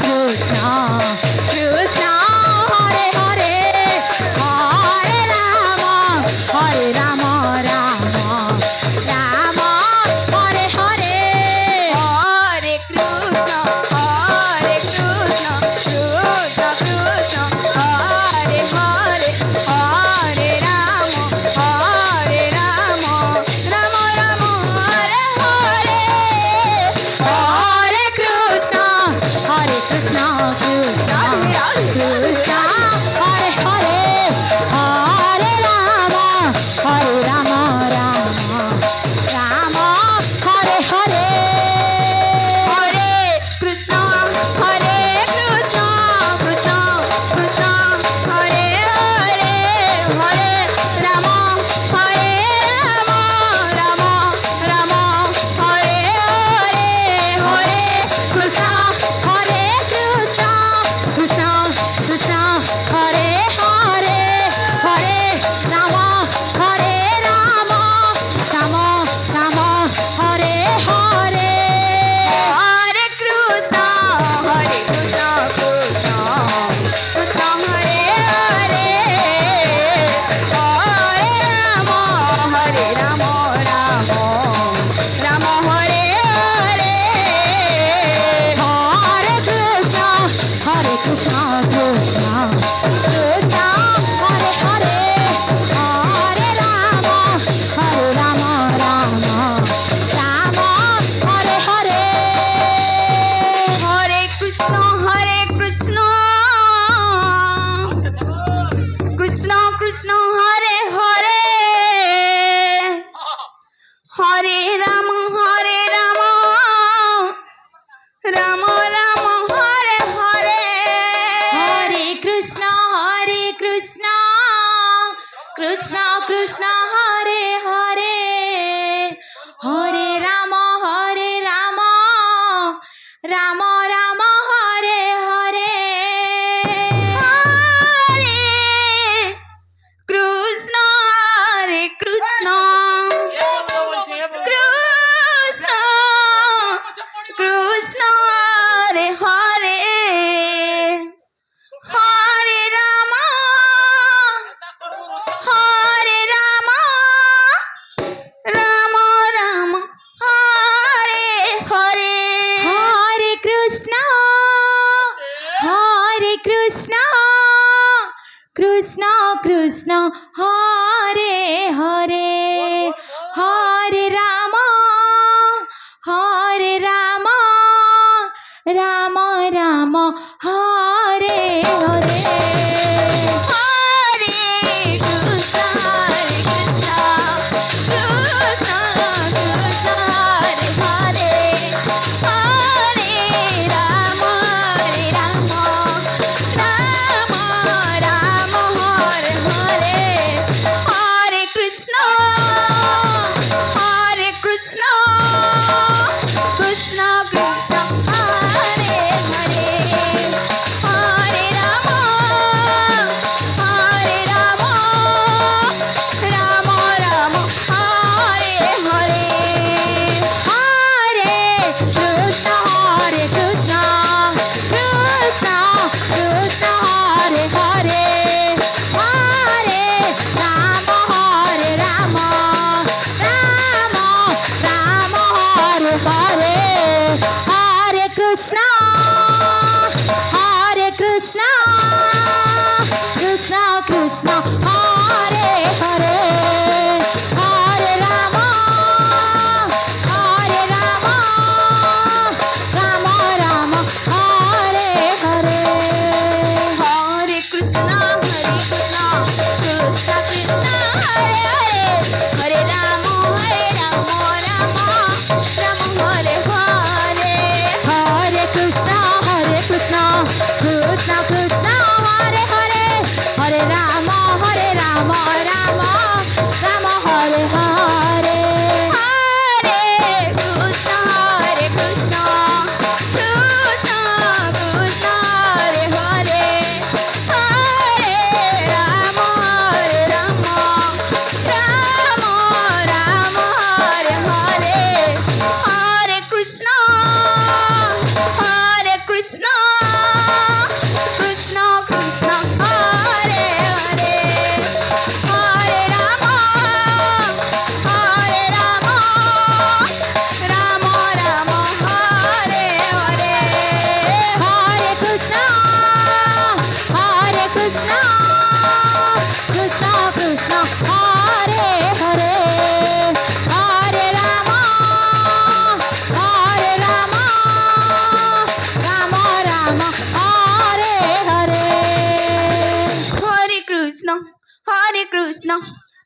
Krishna Krishna Hare Hare Hare Ram Ram Ram Hare Hare Hare Krishna Krishna Krishna Hare Hare Hare Ram Ram Ram Hare Hare Hare Krishna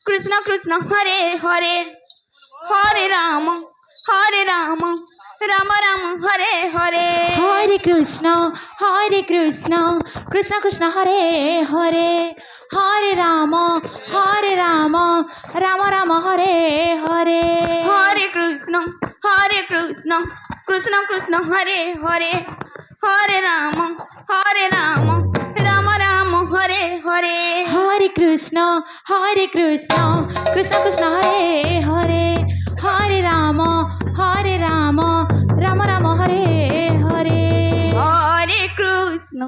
Krishna Krishna Hare Hare Hare Ram Ram Ram Hare Hare Hare Krishna Krishna Krishna Hare Hare Hare Ram Ram Ram Hare Hare Hare Krishna Krishna Krishna Hare Hare Hare Ram Ram Ram Hare Hare Hare Krishna Krishna Krishna Hare Hare Hare Ram Ram Ram Hare Hare Hare Krishna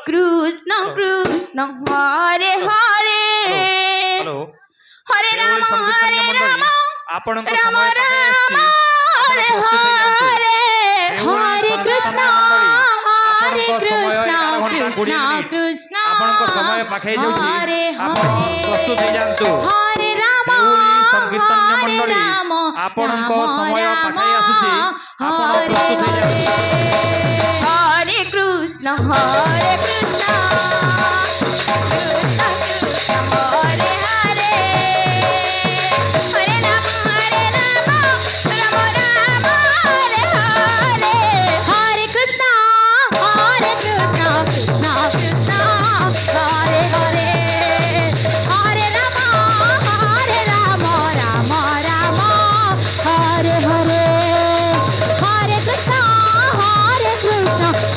Krishna Krishna Hare Hare hello হরে রাম ଆପଣଙ୍କ রাম ସମୟ রাମ ପାଖେଇ ଆସିଛି। ହରେ ଆପଣ ହରେ ପ୍ରସ୍ତୁତ ହେଇଯାନ୍ତୁ। କୃଷ୍ଣ ଆପଣଙ୍କ କୃଷ୍ଣ ସମୟ ପାଖେଇ ଯାଉଛି। ହରେ ଆପଣ ହରେ ପ୍ରସ୍ତୁତ ହେଇଯାନ୍ତୁ। ହରେ ରାମ ଦେଉଳି ସଂକୀର୍ତ୍ତନ୍ୟ ହରେ ମଣ୍ଡଳୀ ରାମ ଆପଣଙ୍କ ରାମ ସମୟ ରାମ ପାଖେଇ ଆସୁଛି। ଆପଣ ହରେ ପ୍ରସ୍ତୁତ ହେଇଯାନ୍ତୁ। হরে Krishna Krishna Krishna Hare Hare Hare Ram Ram Ram Hare Hare Hare Krishna Krishna Krishna Hare Hare Hare Ram Ram Ram Hare Hare Hare Krishna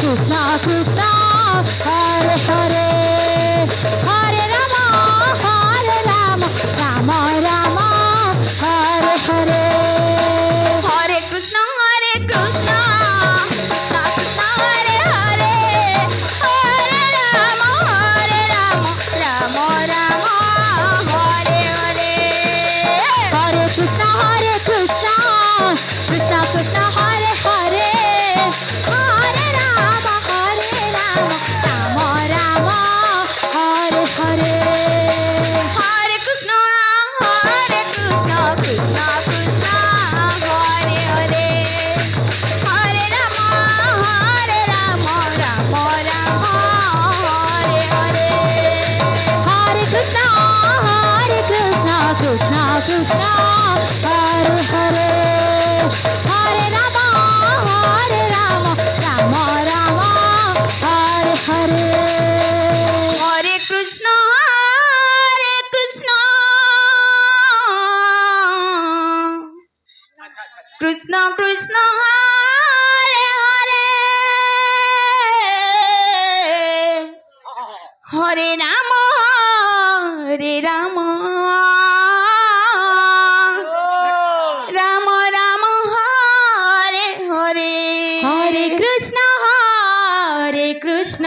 Krishna Krishna Hare Hare Hare Ram Ram Ram Hare Hare Hare Krishna Krishna Krishna Hare Hare Hare Ram Ram Ram Hare Hare Hare Krishna Krishna Krishna Hare Hare Hare Ram Ram Ram Hare Hare Hare Krishna Krishna Krishna Hare Hare Hare Ram Ram Ram Hare Hare Hare Krishna Krishna Krishna Hare Hare Hare Ram Ram Ram Hare Hare Hare Krishna Krishna Krishna Hare Hare Hare Ram Ram Ram Hare Hare Hare Krishna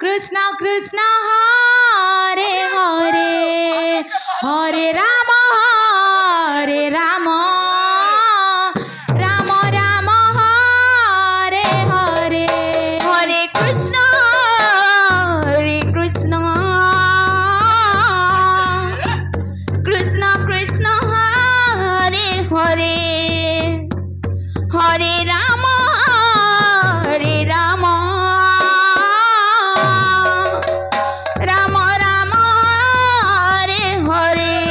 Krishna Krishna Hare Hare Hare Ram Ram Ram Hare Hare Hare Krishna Krishna Krishna Hare Hare Hare Ram Ram Ram Hare Hare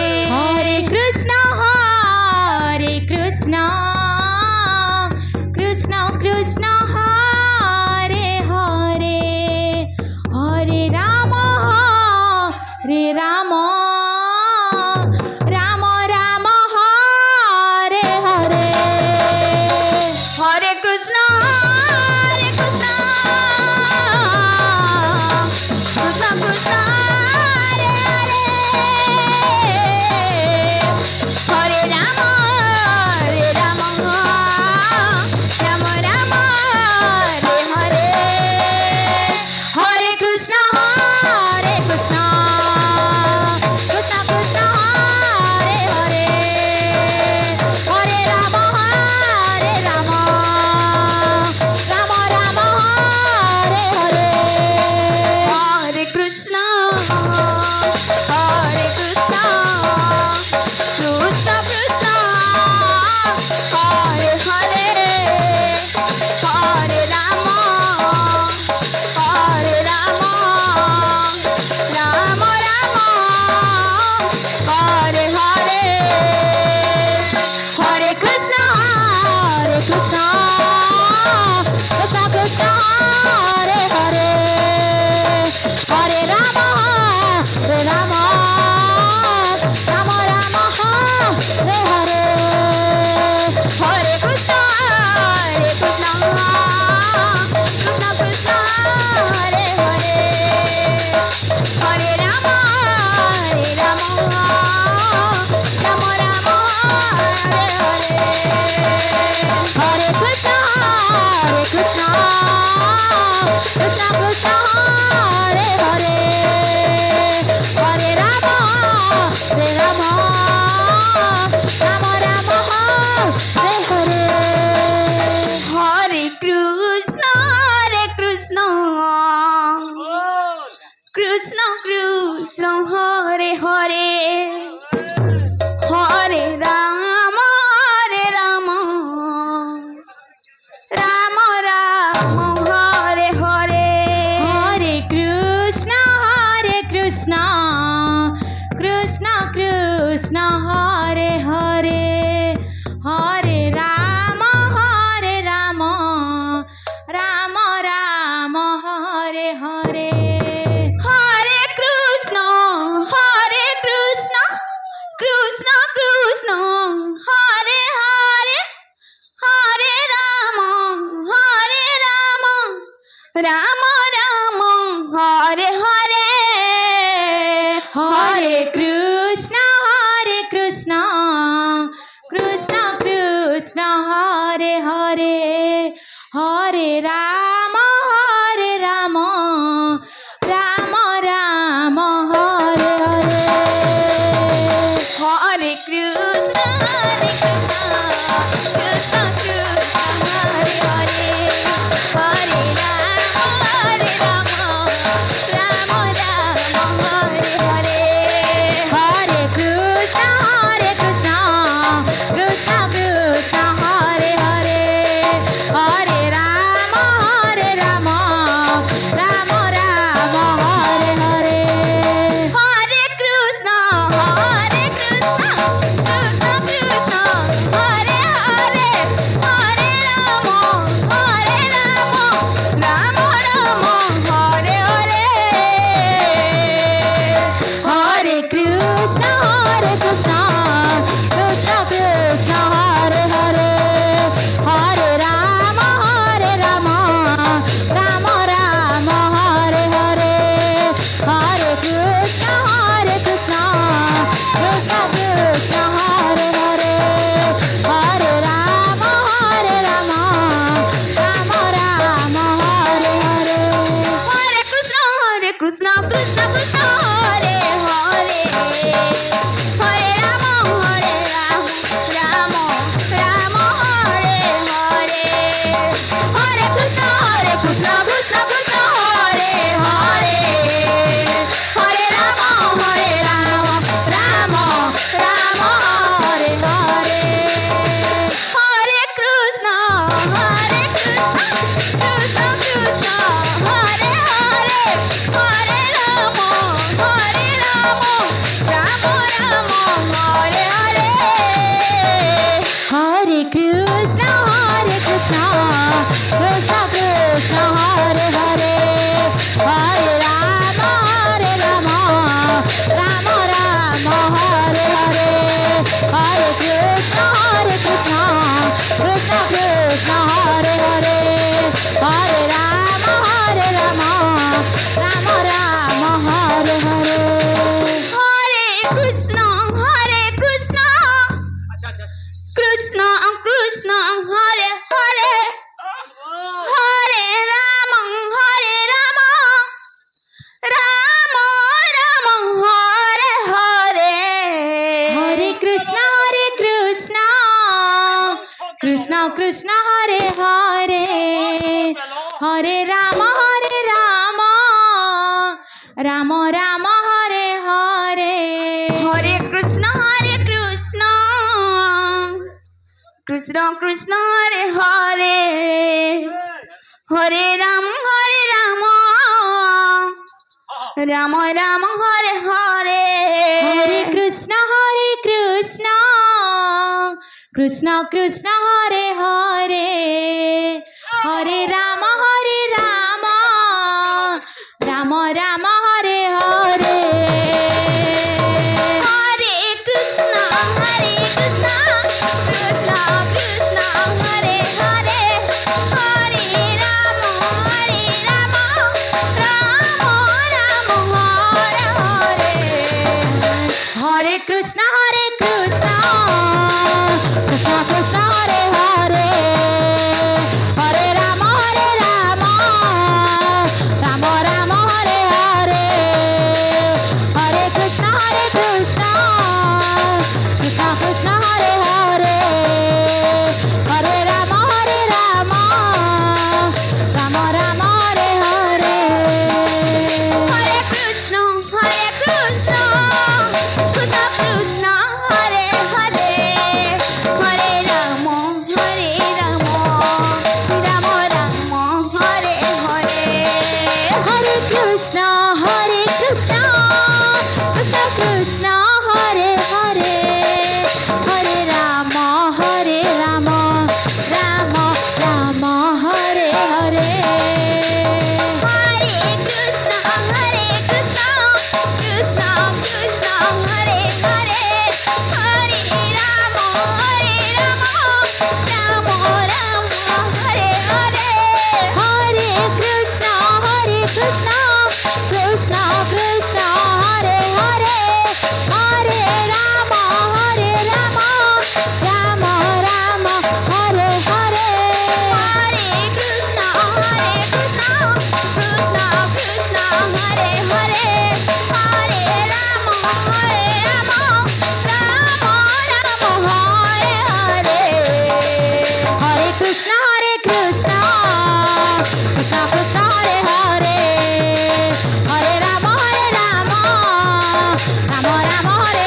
Hare Hare, Hare Krishna, Krishna Krishna, Hare Hare, Hare Rama, Rama Rama, Hare Hare, Hare Krishna, Krishna Krishna, Hare Hare, Hare Rama, Rama Rama, Hare Hare, Hare Krishna, Krishna Krishna, Hare Hare, Hare Rama, Rama Rama, Hare Hare, Hare Krishna, Krishna Krishna, Hare Hare, Hare Rama, Rama Rama, Hare Hare, Hare Krishna, Krishna Krishna, Hare Hare, Hare Rama, Rama Rama, Hare Hare. Hare Krishna, Krishna Krishna, Hare Hare, Hare Rama, Rama Rama, Hare Hare, Hare Krishna, Krishna Krishna, Hare Hare, Hare Rama, Rama Rama, Hare Hare. Hare Krishna, Krishna Krishna, Hare Hare, Hare Rama, Rama Rama, Hare Hare, Hare Krishna, Krishna Krishna, Hare Hare, Hare Rama, Rama Rama, Hare Hare. Hare Krishna, Krishna Krishna, Hare Hare, Hare Rama, Rama Rama, Hare Hare, Hare Krishna, Krishna Krishna, Hare Hare, Hare Rama, Rama Rama, Hare Hare, Hare Krishna, Krishna Krishna, Hare Hare, Hare Rama, Rama Rama, Hare Hare. Hare Krishna, Krishna Krishna, Hare Hare, Hare Rama, Rama Rama, Hare Hare, Hare Krishna, Krishna Krishna, Hare Hare, Hare Rama, Rama Rama, Hare Hare, Hare Krishna, Krishna Krishna, Hare Hare, Hare Rama, Rama Rama, Hare Hare, Hare Krishna, Krishna Krishna, Hare Hare, Hare Rama, Rama Rama, Hare Hare, Hare Krishna, Krishna Krishna, Hare Hare, Hare Rama, Rama Rama, Hare Hare. Hare Krishna, Krishna Krishna, Hare Hare, Hare Rama, Rama Rama, Hare Hare, Hare Krishna, Krishna Krishna, Hare Hare, Hare Rama, Rama Rama, Hare Hare. Hare Krishna, Krishna Krishna, Hare Hare, Hare Rama, Rama Rama, Hare Hare, Hare Krishna, Krishna Krishna Hare Hare Hare Ram Ram Ram Hare Hare Hare Krishna Krishna Krishna Hare Hare Hare Ram Ram Ram Hare Hare Hare Krishna Krishna Krishna Hare Hare Hare Ram Ram Ram Hare Hare Hare Krishna Krishna Krishna Hare Hare Hare Ram Ram Ram Hare Hare Hare Krishna Krishna Krishna Hare Hare Hare Ram Ram Ram Hare Hare Hare Krishna Krishna Krishna Hare Hare Hare Ram Ram Ram Hare Hare Hare Krishna Krishna Krishna Hare Hare Hare Ram Ram Ram Hare Hare Hare Krishna Krishna Krishna Krishna Hare Hare Hare Ram Ram Ram Hare Hare Hare Krishna Krishna Krishna Hare Hare Hare Ram Ram Hare Hare Hare Krishna Krishna Krishna Hare Hare Hare Ram Ram Ram হরে